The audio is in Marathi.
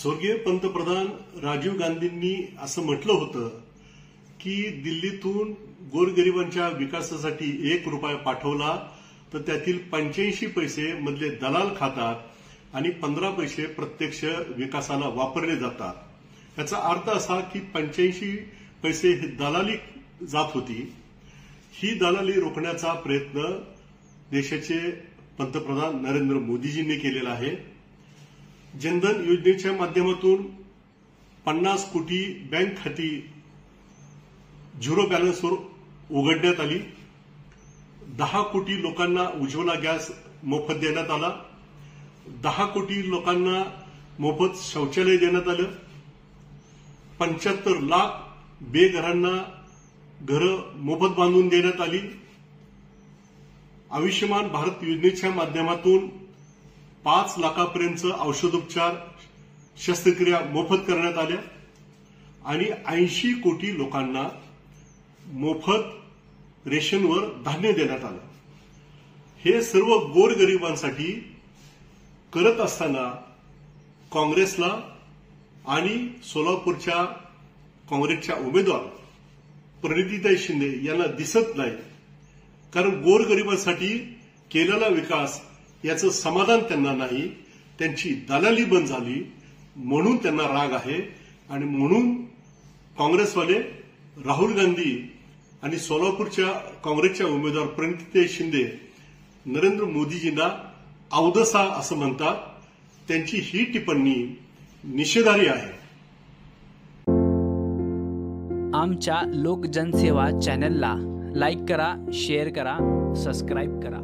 स्वर्गीय पंतप्रधान राजीव गांधींनी असं म्हटलं होतं की दिल्लीतून गोरगरिबांच्या विकासासाठी 1 रुपया पाठवला तर त्यातील 85 पैसे मधले दलाल खातात आणि 15 पैसे प्रत्यक्ष विकासाला वापरले जातात। याचा अर्थ असा की 85 पैसे हे दलाली जात होती। ही दलाली रोखण्याचा प्रयत्न देशाचे पंतप्रधान नरेंद्र मोदीजींनी केलेला आहे। जनधन योजनेच्या माध्यमातून 50 कोटी बँक खाती झिरो बॅलन्सवर उघडण्यात आली। 10 कोटी लोकांना उज्ज्वला गॅस मोफत देण्यात आला। 10 कोटी लोकांना मोफत शौचालय देण्यात आलं। 75 लाख बेघरांना घरं मोफत बांधून देण्यात आली। आयुष्यमान भारत योजनेच्या माध्यमातून 5 लाखापर्यंतचं औषधोपचार शस्त्रक्रिया मोफत करण्यात आल्या आणि 80 कोटी लोकांना मोफत रेशनवर धान्य देण्यात आलं। हे सर्व गोरगरिबांसाठी करत असताना काँग्रेसला आणि सोलापूरच्या काँग्रेसच्या उमेदवार प्रणितीताई शिंदे यांना दिसत नाही, कारण गोरगरिबांसाठी केलेला विकास याचं समाधान त्यांना नाही। त्यांची दलाली बंद झाली म्हणून त्यांना राग आहे आणि म्हणून काँग्रेसवाले राहुल गांधी आणि सोलापूरच्या काँग्रेसच्या उमेदवार प्रणितीताई शिंदे नरेंद्र मोदीजींना अवदसा असं म्हणतात। त्यांची ही टिप्पणी निषेधार्ह आहे। आमच्या लोक जनसेवा चॅनलला लाईक करा, शेअर करा, सबस्क्राईब करा।